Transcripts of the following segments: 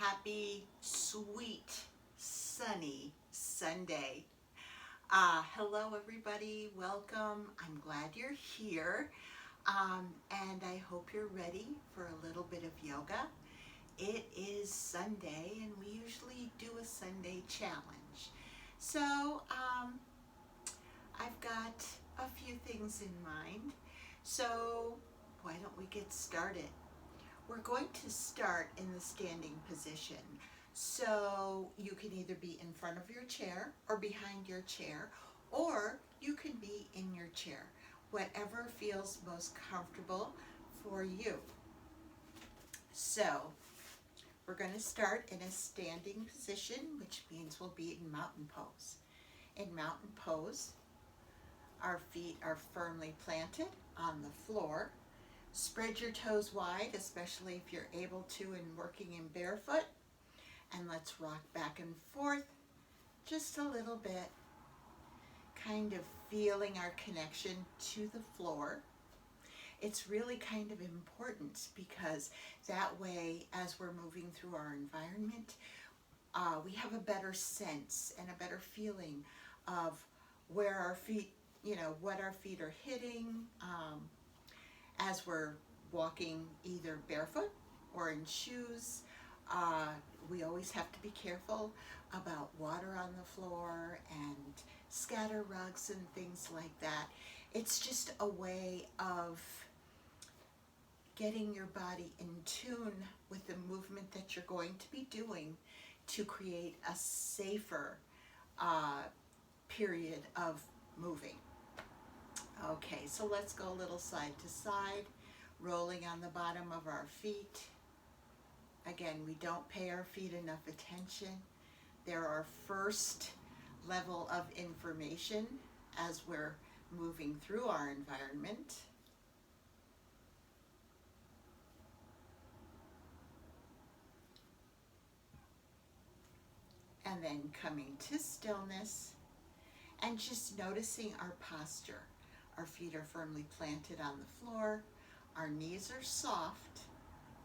happy, sweet, sunny Sunday. Hello, everybody. Welcome. I'm glad you're here. And I hope you're ready for a little bit of yoga. It is Sunday, and we usually do a Sunday challenge. So, I've got a few things in mind. So, why don't we get started? We're going to start in the standing position. So you can either be in front of your chair or behind your chair, or you can be in your chair, whatever feels most comfortable for you. So we're going to start in a standing position, which means we'll be in mountain pose. In mountain pose, our feet are firmly planted on the floor. Spread your toes wide, especially if you're able to and working in barefoot. And let's rock back and forth just a little bit, kind of feeling our connection to the floor. It's really kind of important because that way, as we're moving through our environment, we have a better sense and a better feeling of where our feet, what our feet are hitting, as we're walking either barefoot or in shoes. We always have to be careful about water on the floor and scatter rugs and things like that. It's just a way of getting your body in tune with the movement that you're going to be doing to create a safer period of moving. Okay, so let's go a little side to side, rolling on the bottom of our feet. Again, we don't pay our feet enough attention. They're our first level of information as we're moving through our environment. And then coming to stillness and just noticing our posture. Our feet are firmly planted on the floor. Our knees are soft.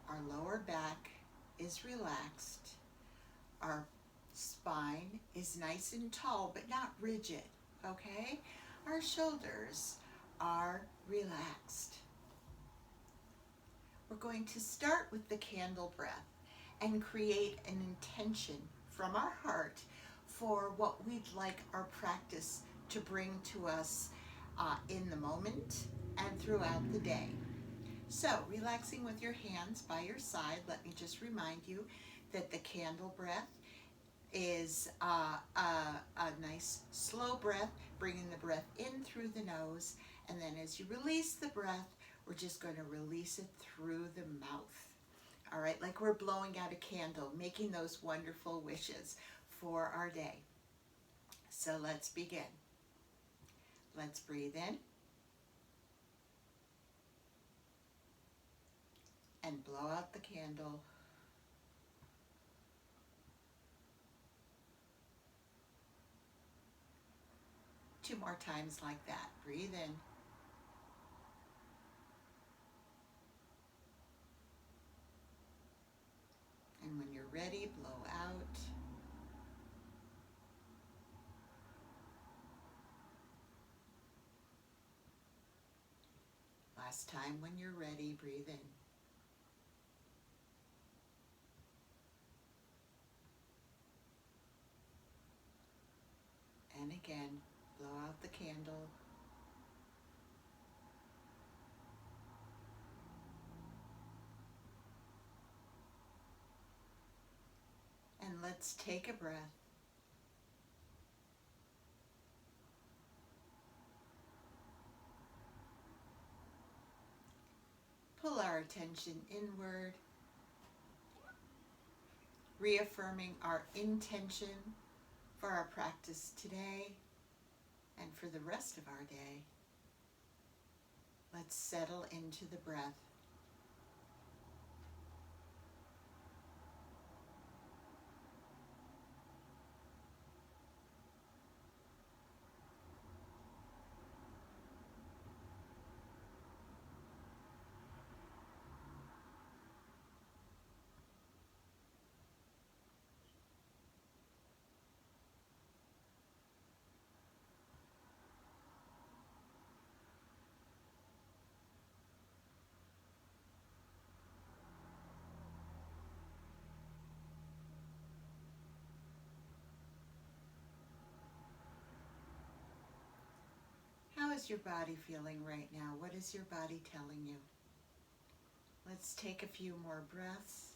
Our lower back is relaxed. Our spine is nice and tall, but not rigid, okay? Our shoulders are relaxed. We're going to start with the candle breath and create an intention from our heart for what we'd like our practice to bring to us in the moment and throughout the day. So, relaxing with your hands by your side, let me just remind you that the candle breath is a nice slow breath, bringing the breath in through the nose, and then as you release the breath, we're just going to release it through the mouth. All right, like we're blowing out a candle, making those wonderful wishes for our day. So let's begin. Let's breathe in and blow out the candle. Two more times like that. Breathe in. And when you're ready, blow out. Last time when you're ready, breathe in. And again, blow out the candle. And let's take a breath. Pull our attention inward, reaffirming our intention for our practice today and for the rest of our day. Let's settle into the breath. is your body feeling right now? What is your body telling you? Let's take a few more breaths.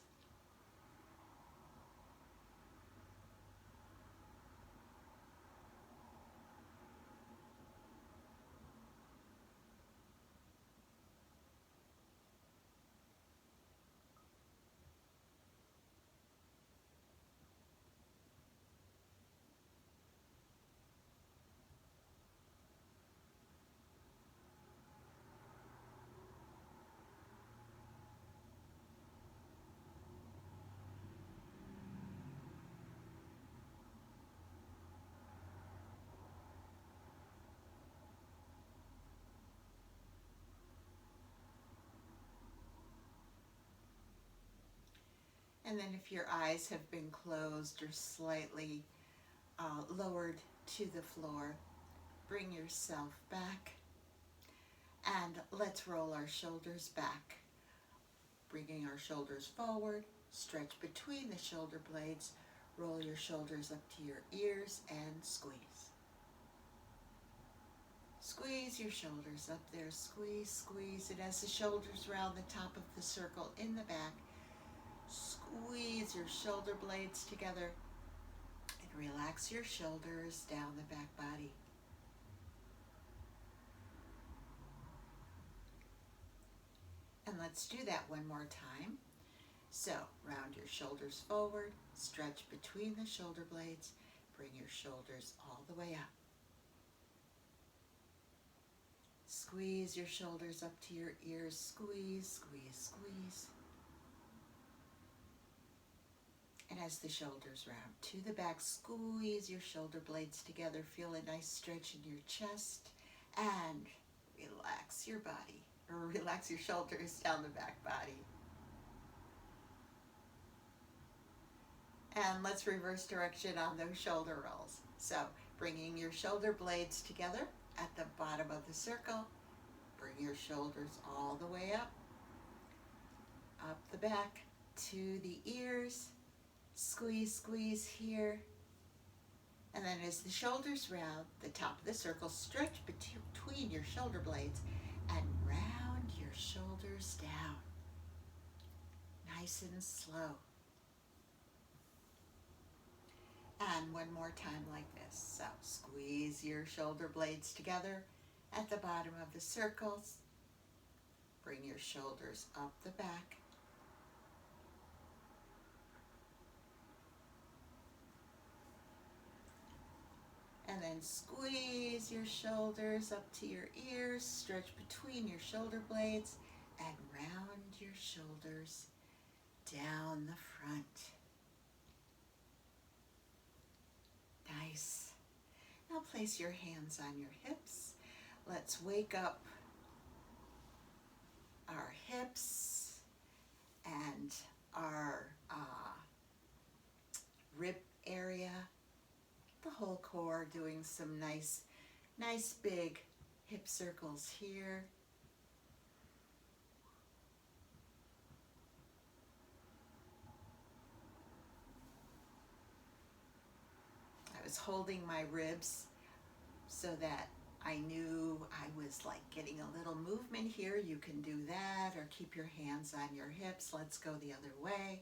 And then if your eyes have been closed or slightly lowered to the floor, bring yourself back and let's roll our shoulders back. Bringing our shoulders forward, stretch between the shoulder blades, roll your shoulders up to your ears and squeeze. Squeeze your shoulders up there, squeeze, squeeze. And as the shoulders round the top of the circle in the back, squeeze your shoulder blades together and relax your shoulders down the back body. And let's do that one more time. So, round your shoulders forward, stretch between the shoulder blades, bring your shoulders all the way up. Squeeze your shoulders up to your ears, squeeze, squeeze, squeeze. And as the shoulders round to the back, squeeze your shoulder blades together, feel a nice stretch in your chest, and relax your body, or relax your shoulders down the back body. And let's reverse direction on those shoulder rolls. So bringing your shoulder blades together at the bottom of the circle, bring your shoulders all the way up the back to the ears, squeeze, squeeze here. And then as the shoulders round the top of the circle, stretch between your shoulder blades and round your shoulders down. Nice and slow. And one more time like this. So squeeze your shoulder blades together at the bottom of the circles. Bring your shoulders up the back. And then squeeze your shoulders up to your ears, stretch between your shoulder blades, and round your shoulders down the front. Nice. Now place your hands on your hips. Let's wake up our hips and our rib area, the whole core, doing some nice big hip circles here. I was holding my ribs so that I knew I was like getting a little movement here. You can do that or keep your hands on your hips. Let's go the other way.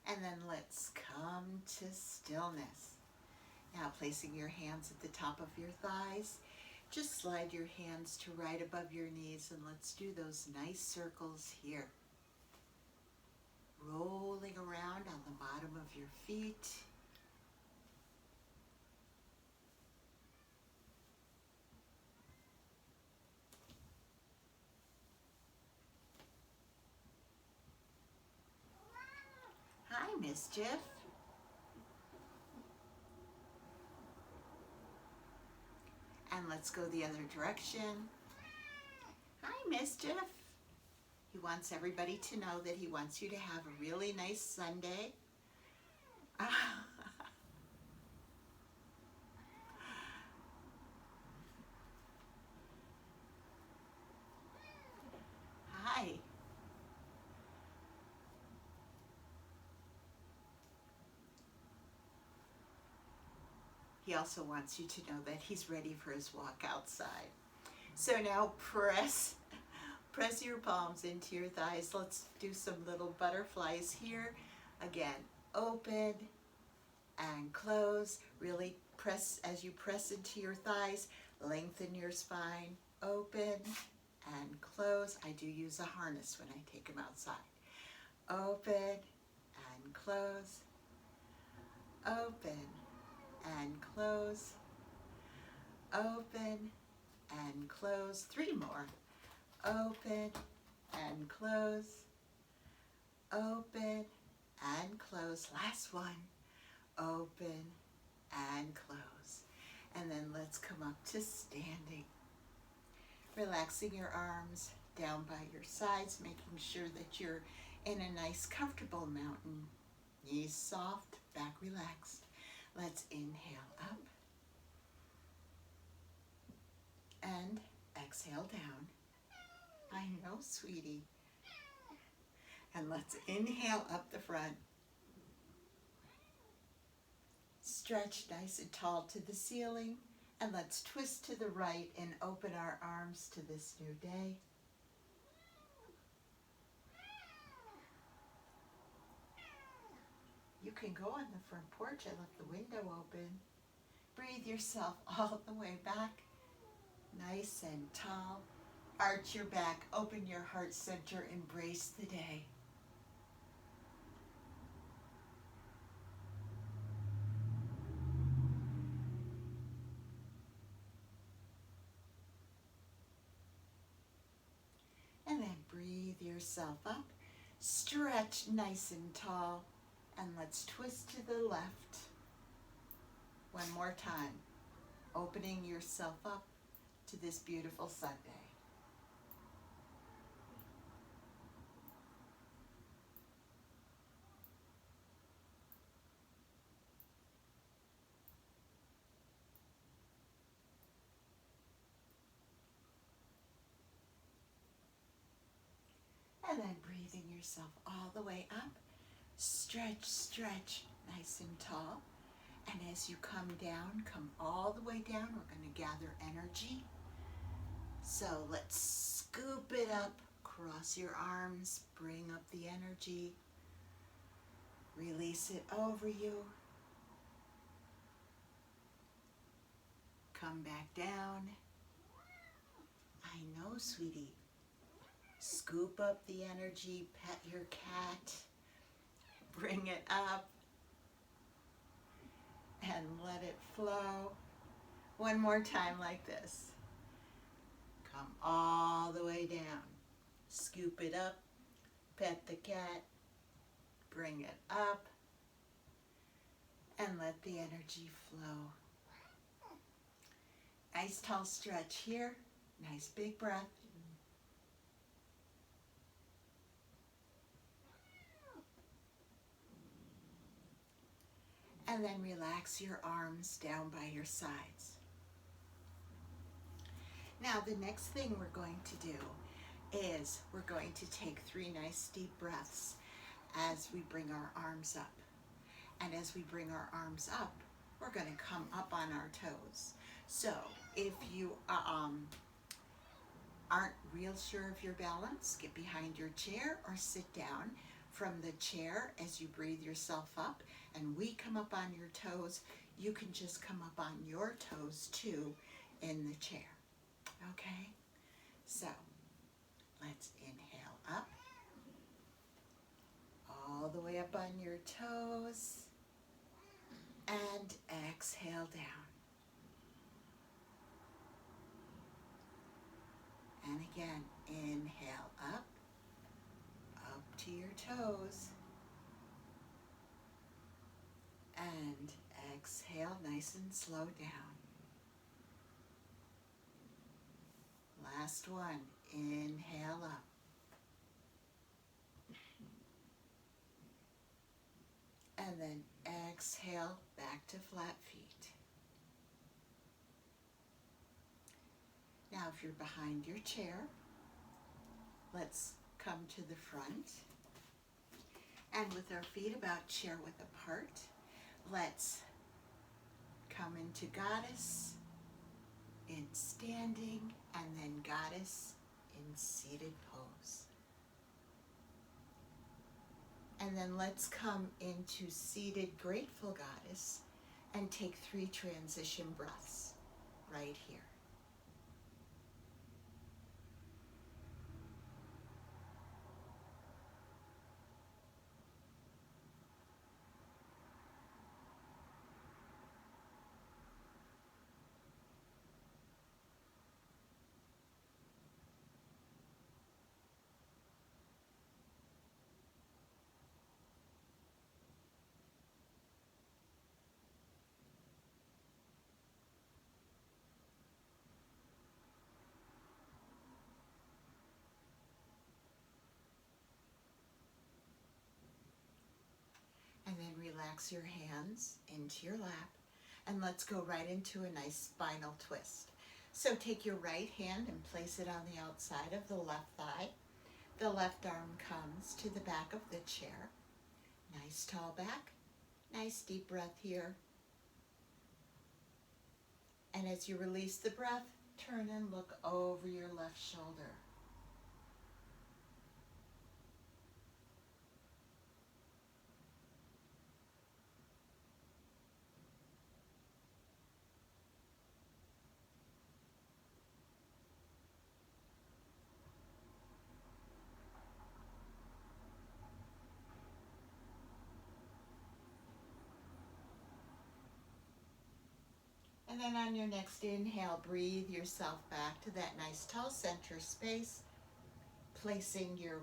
And then let's come to stillness. Now placing your hands at the top of your thighs, just slide your hands to right above your knees and let's do those nice circles here. Rolling around on the bottom of your feet. Hi, Mischief. And let's go the other direction. Hi, Mischief. He wants everybody to know that he wants you to have a really nice Sunday. Hi. He also wants you to know that he's ready for his walk outside. So now press your palms into your thighs. Let's do some little butterflies here. Again, open and close. Really press, as you press into your thighs, lengthen your spine. Open and close. I do use a harness when I take him outside. Open and close. Open and close. Open and close. 3 more. Open and close. Open and close. Last one. Open and close. And then let's come up to standing. Relaxing your arms down by your sides, making sure that you're in a nice, comfortable mountain. Knees soft, back relaxed. Let's inhale up and exhale down. I know, sweetie. And let's inhale up the front. Stretch nice and tall to the ceiling. And let's twist to the right and open our arms to this new day. You can go on the front porch. I left the window open. Breathe yourself all the way back. Nice and tall. Arch your back. Open your heart center. Embrace the day. And then breathe yourself up. Stretch nice and tall. And let's twist to the left. One more time. Opening yourself up to this beautiful Sunday. And then breathing yourself all the way up. Stretch, stretch, nice and tall. And as you come down, come all the way down. We're going to gather energy. So let's scoop it up, cross your arms, bring up the energy. Release it over you. Come back down. I know, sweetie. Scoop up the energy, pet your cat, bring it up, and let it flow. One more time like this. Come all the way down. Scoop it up, pet the cat, bring it up, and let the energy flow. Nice tall stretch here. Nice big breath. And then relax your arms down by your sides. Now the next thing we're going to do is we're going to take 3 nice deep breaths as we bring our arms up. And as we bring our arms up, we're going to come up on our toes. So if you aren't real sure of your balance, get behind your chair or sit down from the chair as you breathe yourself up, and we come up on your toes. You can just come up on your toes too in the chair. Okay? So let's inhale up, all the way up on your toes, and exhale down. And again, inhale up to your toes, and exhale nice and slow down. Last one, inhale up exhale, back to flat feet. Now, if you're behind your chair, let's come to the front. And with our feet about chair width apart, let's come into goddess in standing, and then goddess in seated pose. And then let's come into seated grateful goddess and take 3 transition breaths right here. And then relax your hands into your lap, and let's go right into a nice spinal twist. So take your right hand and place it on the outside of the left thigh. The left arm comes to the back of the chair. Nice tall back, nice deep breath here. And as you release the breath, turn and look over your left shoulder. And then on your next inhale, breathe yourself back to that nice tall center space, placing your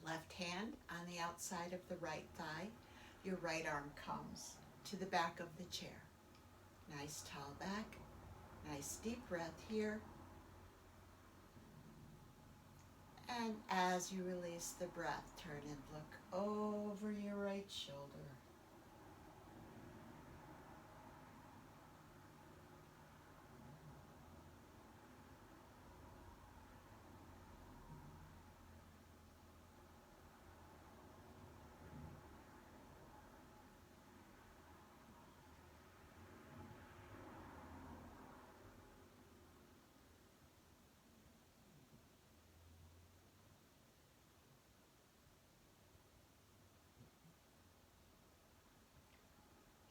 left hand on the outside of the right thigh. Your right arm comes to the back of the chair. Nice tall back, nice deep breath here. And as you release the breath, turn and look over your right shoulder.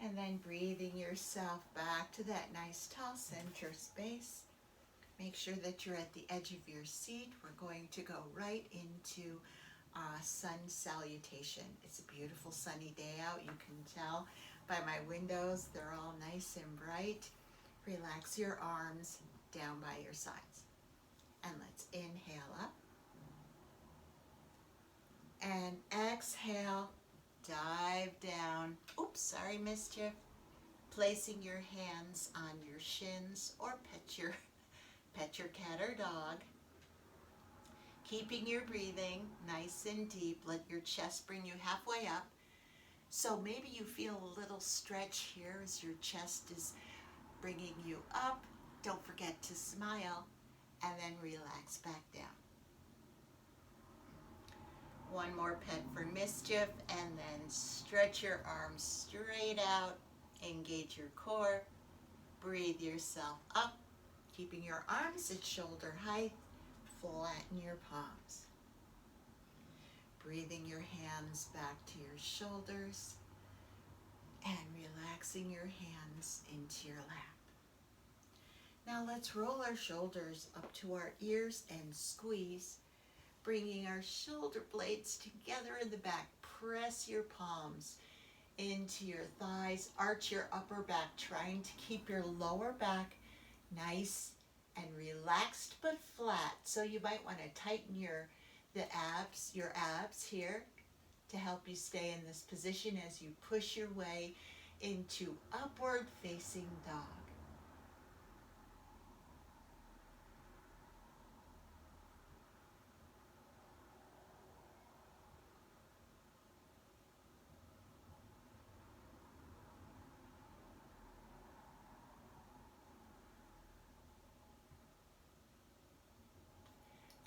And then breathing yourself back to that nice tall center space. Make sure that you're at the edge of your seat. We're going to go right into sun salutation. It's a beautiful sunny day out. You can tell by my windows, they're all nice and bright. Relax your arms down by your sides. And let's inhale up. And exhale, dive down. Oops, sorry, mischief. Placing your hands on your shins or pet your cat or dog. Keeping your breathing nice and deep. Let your chest bring you halfway up. So maybe you feel a little stretch here as your chest is bringing you up. Don't forget to smile and then relax back down. One more pet for mischief, and then stretch your arms straight out. Engage your core. Breathe yourself up, keeping your arms at shoulder height. Flatten your palms. Breathing your hands back to your shoulders and relaxing your hands into your lap. Now let's roll our shoulders up to our ears and squeeze, bringing our shoulder blades together in the back. Press your palms into your thighs, arch your upper back, trying to keep your lower back nice and relaxed but flat. So you might want to tighten your abs here to help you stay in this position as you push your way into upward facing dog.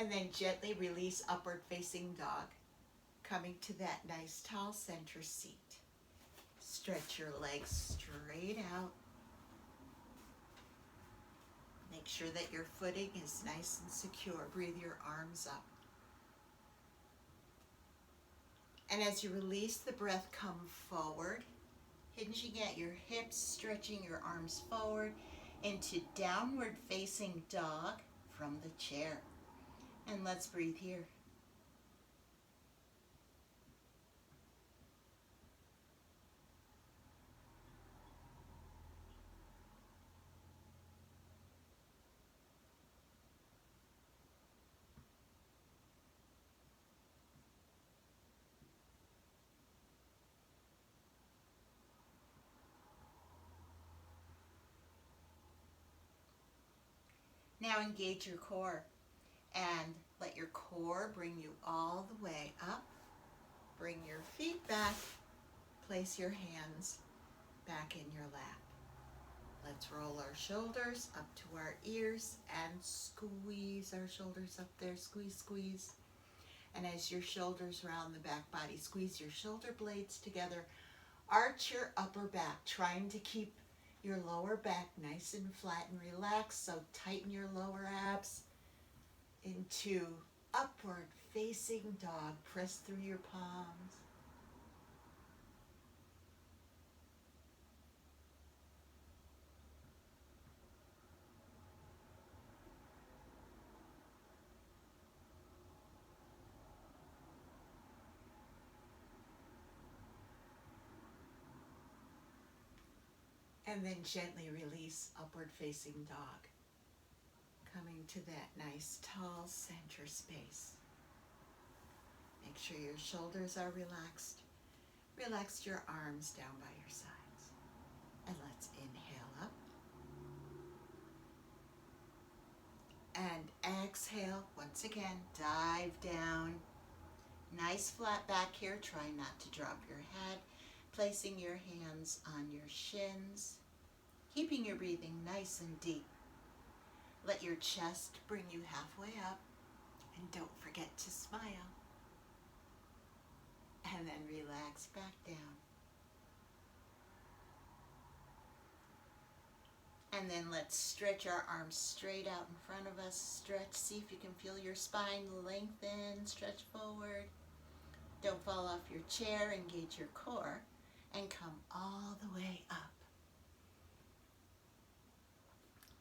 And then gently release upward facing dog, coming to that nice tall center seat. Stretch your legs straight out. Make sure that your footing is nice and secure. Breathe your arms up. And as you release the breath, come forward, hinging at your hips, stretching your arms forward into downward facing dog from the chair. And let's breathe here. Now engage your core and let your core bring you all the way up. Bring your feet back. Place your hands back in your lap. Let's roll our shoulders up to our ears and squeeze our shoulders up there. Squeeze, squeeze. And as your shoulders round the back body, squeeze your shoulder blades together. Arch your upper back, trying to keep your lower back nice and flat and relaxed. So tighten your lower abs into upward facing dog. Press through your palms. And then gently release upward facing dog, coming to that nice tall center space. Make sure your shoulders are relaxed. Relax your arms down by your sides. And let's inhale up. And exhale. Once again, dive down. Nice flat back here. Try not to drop your head. Placing your hands on your shins. Keeping your breathing nice and deep. Let your chest bring you halfway up. And don't forget to smile. And then relax back down. And then let's stretch our arms straight out in front of us. Stretch, see if you can feel your spine lengthen, stretch forward. Don't fall off your chair, engage your core, and come all the way up.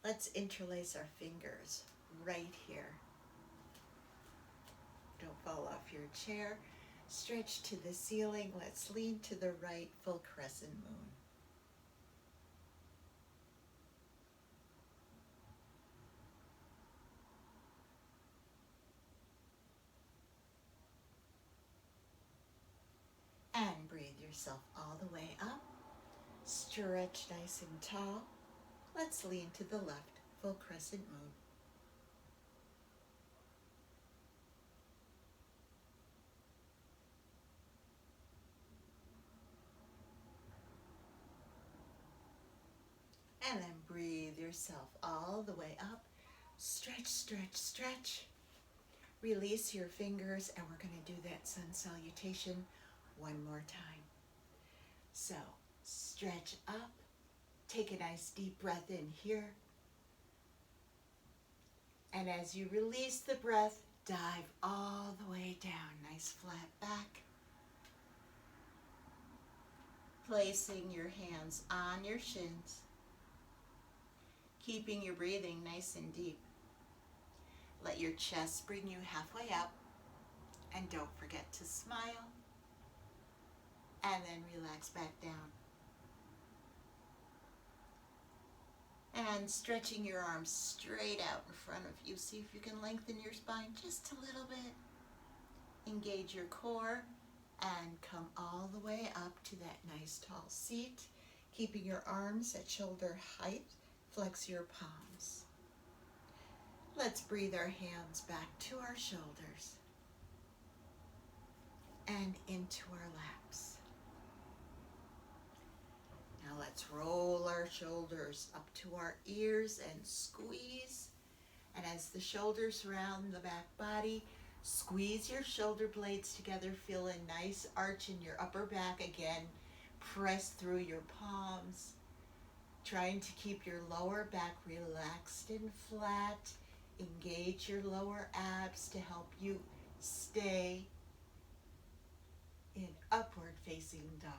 Let's interlace our fingers right here. Don't fall off your chair. Stretch to the ceiling. Let's lean to the right, full crescent moon. And breathe yourself all the way up. Stretch nice and tall. Let's lean to the left, full crescent moon. And then breathe yourself all the way up. Stretch, stretch, stretch. Release your fingers, and we're going to do that sun salutation one more time. So, stretch up. Take a nice deep breath in here. And as you release the breath, dive all the way down. Nice flat back. Placing your hands on your shins. Keeping your breathing nice and deep. Let your chest bring you halfway up. And don't forget to smile. And then relax back down. And stretching your arms straight out in front of you. See if you can lengthen your spine just a little bit. Engage your core and come all the way up to that nice tall seat. Keeping your arms at shoulder height. Flex your palms. Let's breathe our hands back to our shoulders and into our laps. Now let's roll our shoulders up to our ears and squeeze. And as the shoulders round the back body, squeeze your shoulder blades together. Feel a nice arch in your upper back. Again, press through your palms, trying to keep your lower back relaxed and flat. Engage your lower abs to help you stay in upward facing dog.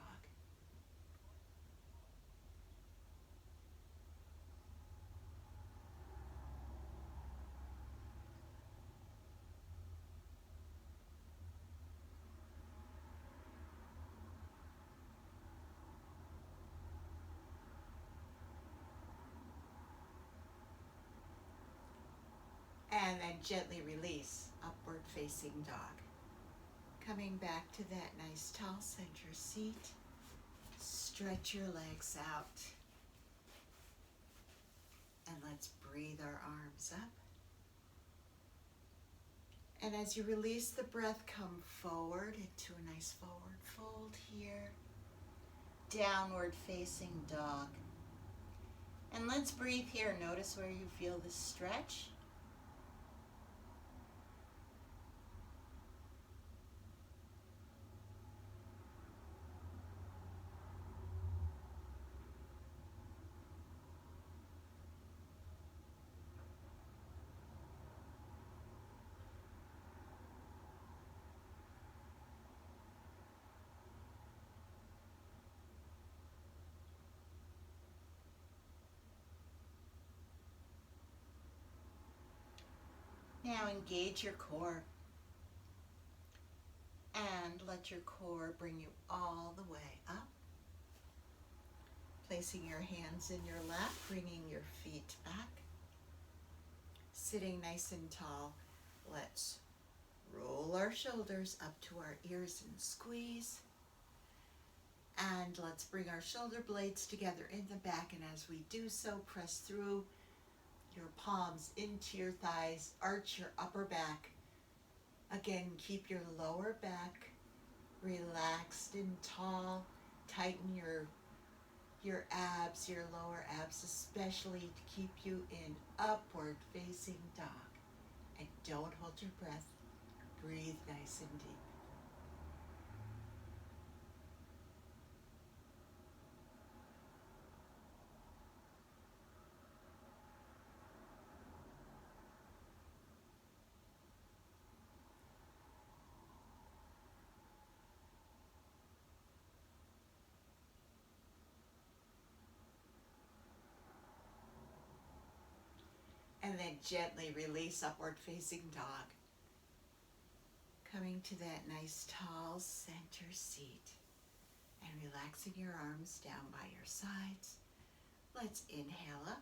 And then gently release, upward facing dog. Coming back to that nice tall center seat, stretch your legs out. And let's breathe our arms up. And as you release the breath, come forward into a nice forward fold here. Downward facing dog. And let's breathe here. Notice where you feel the stretch. Now engage your core and let your core bring you all the way up. Placing your hands in your lap, bringing your feet back. Sitting nice and tall, let's roll our shoulders up to our ears and squeeze. And let's bring our shoulder blades together in the back, and as we do so, press through your palms into your thighs, arch your upper back. Again, keep your lower back relaxed and tall. Tighten your abs, your lower abs, especially to keep you in upward facing dog. And don't hold your breath. Breathe nice and deep. And then gently release, upward facing dog. Coming to that nice tall center seat and relaxing your arms down by your sides. Let's inhale up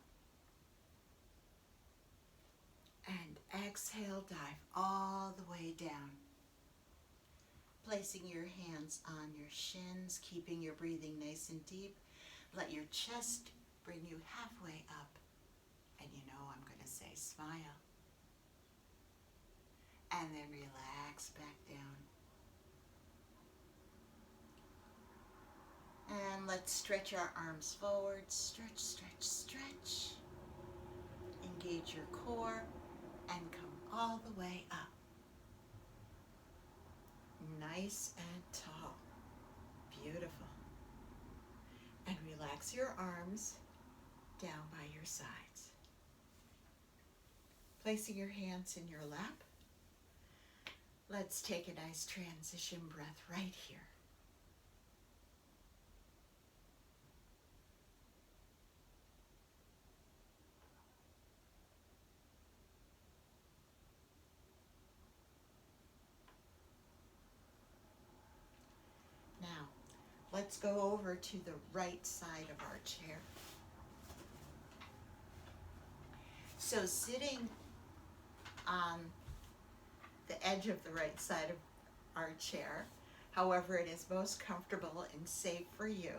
and exhale, dive all the way down. Placing your hands on your shins, keeping your breathing nice and deep. Let your chest bring you halfway up. And you know I'm going to say smile. And then relax back down. And let's stretch our arms forward. Stretch, stretch, stretch. Engage your core and come all the way up. Nice and tall. Beautiful. And relax your arms down by your sides. Placing your hands in your lap. Let's take a nice transition breath right here. Now, let's go over to the right side of our chair. So sitting on the edge of the right side of our chair, however it is most comfortable and safe for you,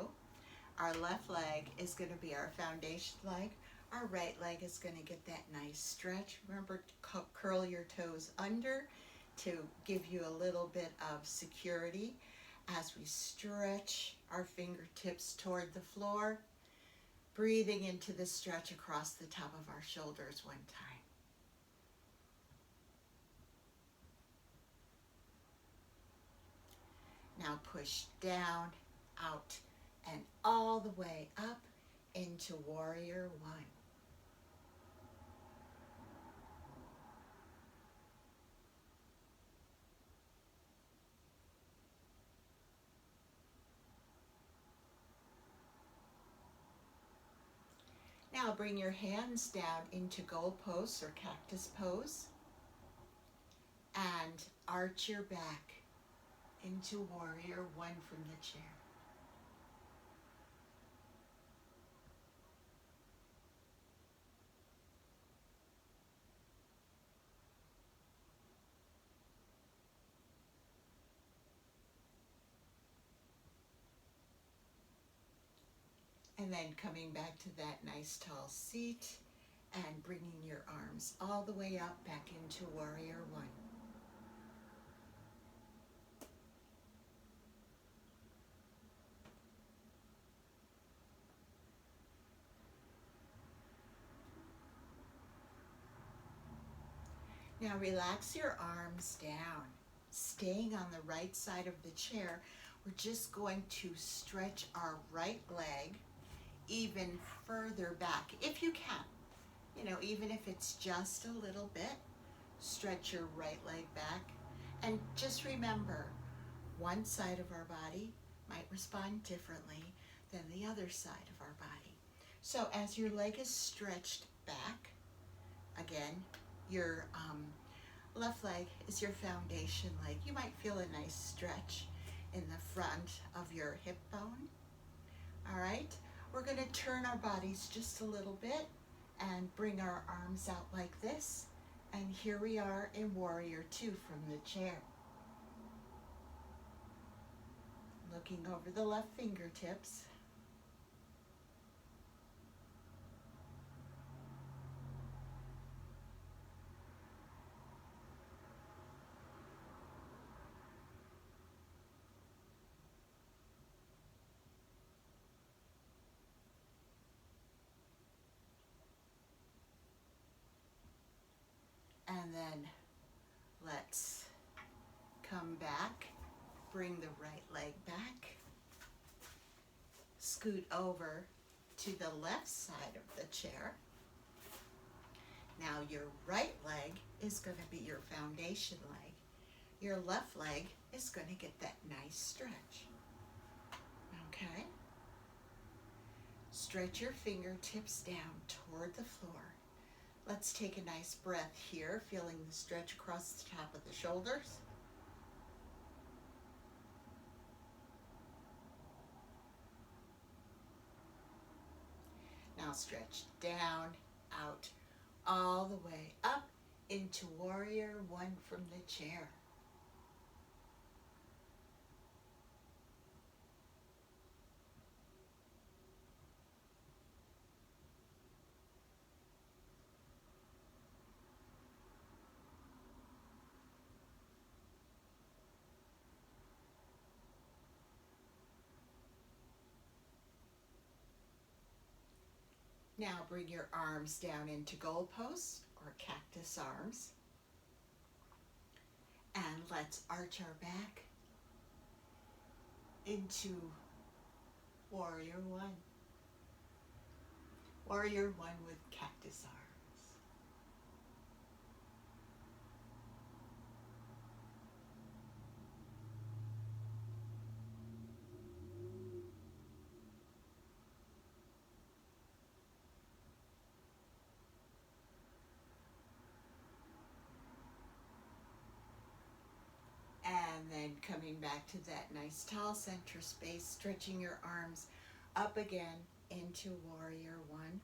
our left leg is going to be our foundation leg. Our right leg is going to get that nice stretch. Remember to curl your toes under to give you a little bit of security as we stretch our fingertips toward the floor, breathing into the stretch across the top of our shoulders one time. Now push down, out, and all the way up into Warrior One. Now bring your hands down into goal pose or cactus pose and arch your back into Warrior One from the chair. And then coming back to that nice tall seat and bringing your arms all the way up back into Warrior One. Now relax your arms down. Staying on the right side of the chair, we're just going to stretch our right leg even further back, if you can. You know, even if it's just a little bit, stretch your right leg back. And just remember, one side of our body might respond differently than the other side of our body. So as your leg is stretched back, again, your left leg is your foundation leg. You might feel a nice stretch in the front of your hip bone. All right, we're going to turn our bodies just a little bit and bring our arms out like this. And here we are in Warrior Two from the chair. Looking over the left fingertips. And then let's come back, bring the right leg back, scoot over to the left side of the chair. Now your right leg is going to be your foundation leg. Your left leg is going to get that nice stretch. Okay? Stretch your fingertips down toward the floor. Let's take a nice breath here, feeling the stretch across the top of the shoulders. Now stretch down, out, all the way up into Warrior One from the chair. Now bring your arms down into goal pose or cactus arms. And let's arch our back into Warrior One. Warrior One with cactus arms. And then coming back to that nice tall center space, stretching your arms up again into Warrior One.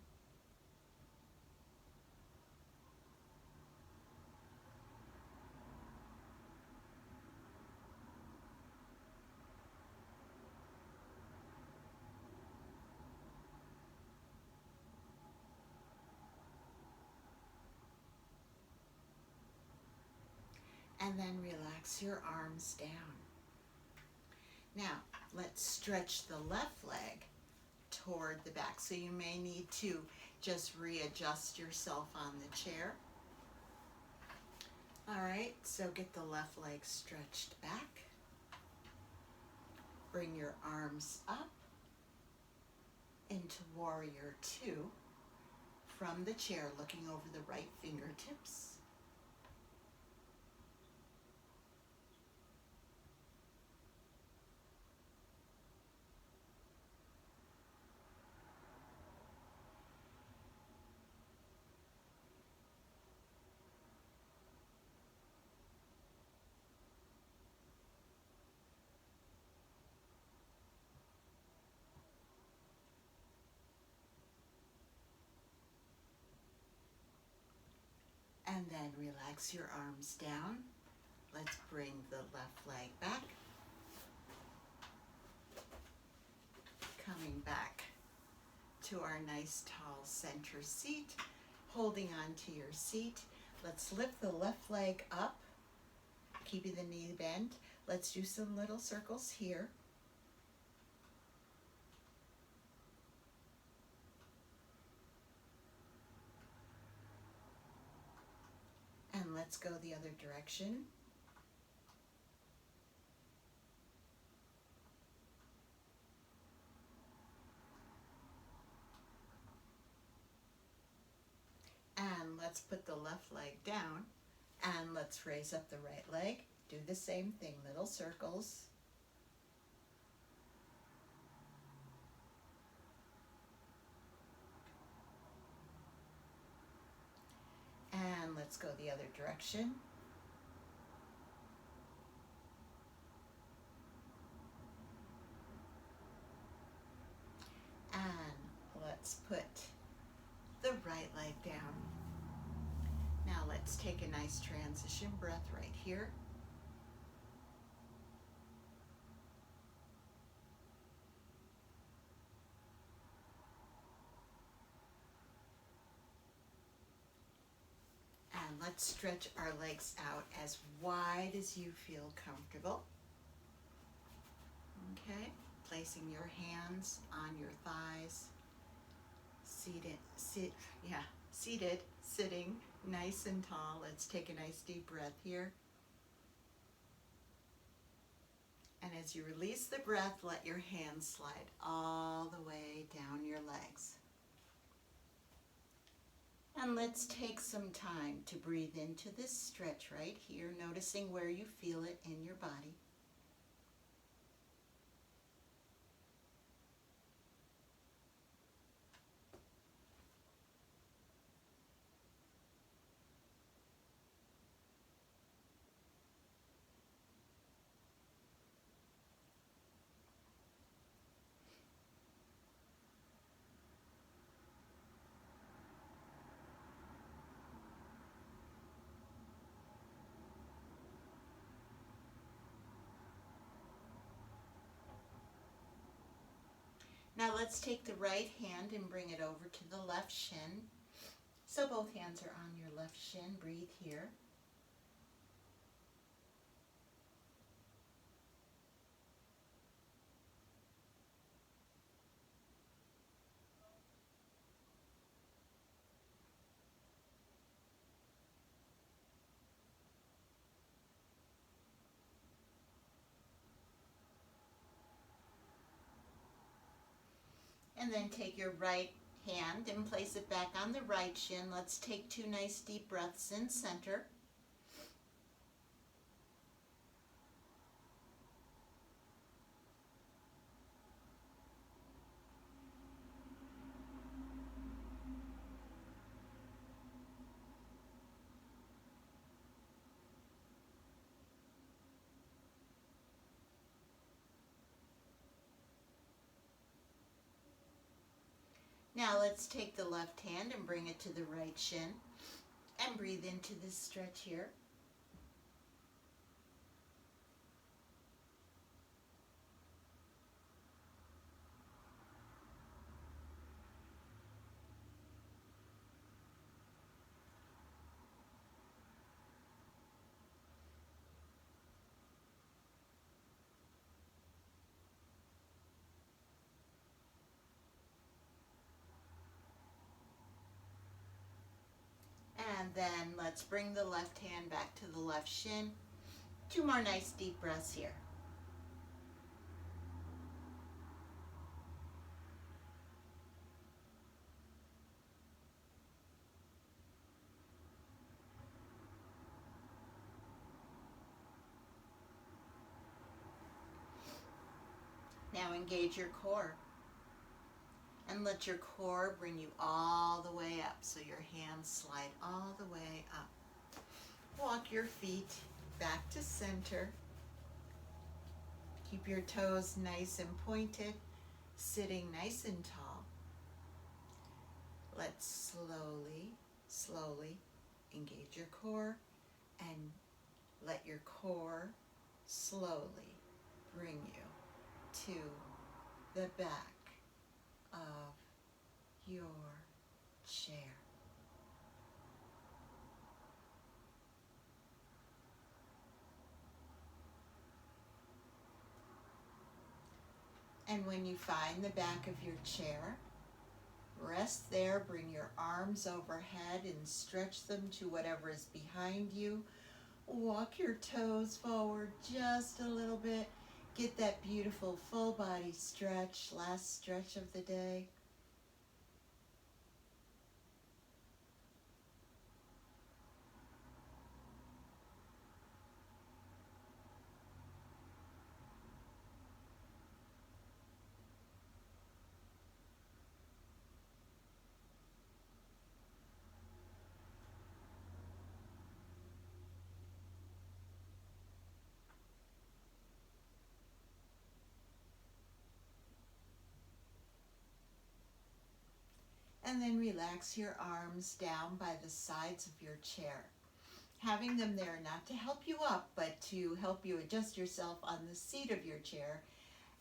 And then relax your arms down. Now, let's stretch the left leg toward the back. So you may need to just readjust yourself on the chair. All right, so get the left leg stretched back. Bring your arms up into Warrior Two from the chair, looking over the right fingertips. And then relax your arms down. Let's bring the left leg back. Coming back to our nice tall center seat. Holding on to your seat. Let's lift the left leg up, keeping the knee bent. Let's do some little circles here. And let's go the other direction. And let's put the left leg down. And let's raise up the right leg. Do the same thing, little circles. And let's go the other direction. And let's put the right leg down. Now let's take a nice transition breath right here. And let's stretch our legs out as wide as you feel comfortable. Okay, placing your hands on your thighs, seated, sitting nice and tall. Let's take a nice deep breath here. And as you release the breath, let your hands slide all the way down your legs. And let's take some time to breathe into this stretch right here, noticing where you feel it in your body. Now let's take the right hand and bring it over to the left shin. So both hands are on your left shin. Breathe here. And then take your right hand and place it back on the right shin. Let's take 2 nice deep breaths in center. Now let's take the left hand and bring it to the right shin and breathe into this stretch here. And then let's bring the left hand back to the left shin. 2 more nice deep breaths here. Now engage your core and let your core bring you all the way up, so your hands slide all the way up. Walk your feet back to center. Keep your toes nice and pointed, sitting nice and tall. Let's slowly engage your core and let your core slowly bring you to the back of your chair. And when you find the back of your chair, rest there, bring your arms overhead and stretch them to whatever is behind you. Walk your toes forward just a little bit. Get that beautiful full body stretch, last stretch of the day. And then relax your arms down by the sides of your chair. Having them there not to help you up, but to help you adjust yourself on the seat of your chair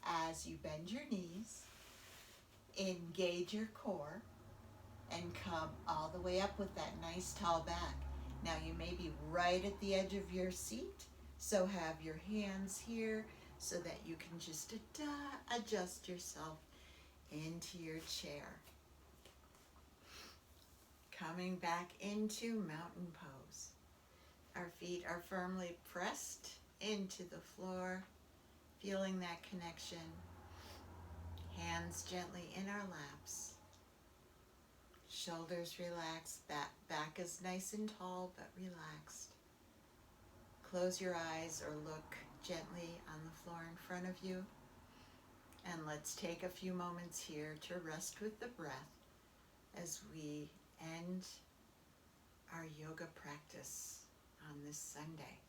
as you bend your knees, engage your core, and come all the way up with that nice tall back. Now you may be right at the edge of your seat, so have your hands here so that you can just adjust yourself into your chair. Coming back into mountain pose. Our feet are firmly pressed into the floor, feeling that connection. Hands gently in our laps. Shoulders relaxed, back is nice and tall but relaxed. Close your eyes or look gently on the floor in front of you. And let's take a few moments here to rest with the breath as we end our yoga practice on this Sunday.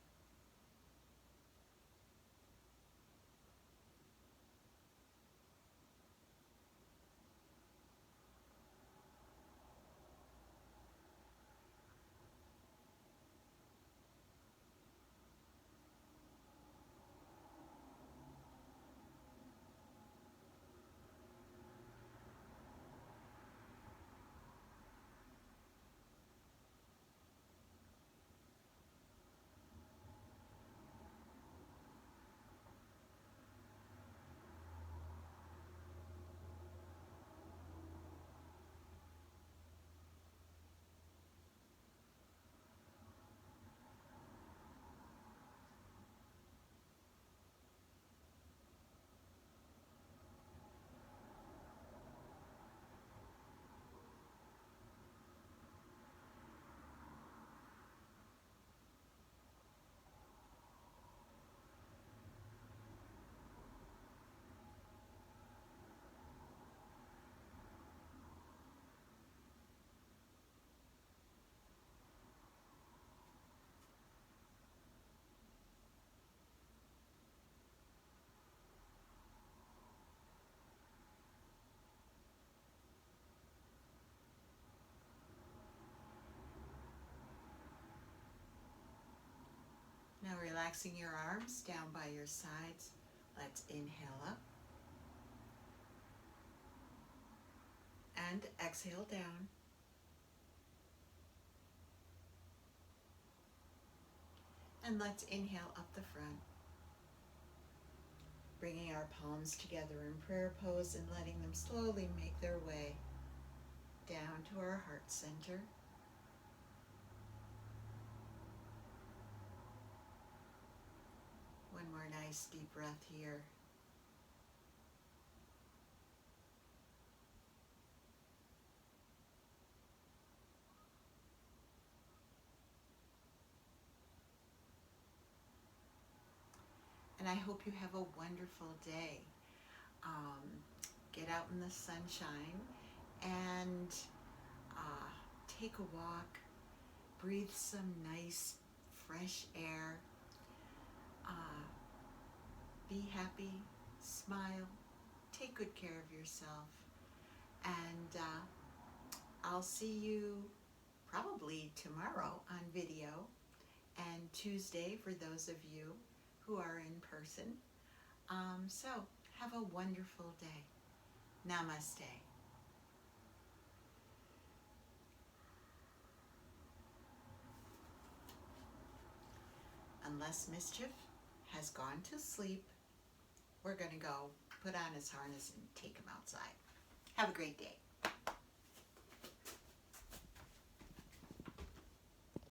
Now relaxing your arms down by your sides. Let's inhale up and exhale down. And let's inhale up the front. Bringing our palms together in prayer pose and letting them slowly make their way down to our heart center. One more nice deep breath here. And I hope you have a wonderful day. um, get out in the sunshine and take a walk, breathe some nice fresh air, uh, be happy, smile, take good care of yourself, and I'll see you probably tomorrow on video, and Tuesday for those of you who are in person. So have a wonderful day. Namaste. Unless Mischief has gone to sleep, we're going to go put on his harness and take him outside. Have a great day.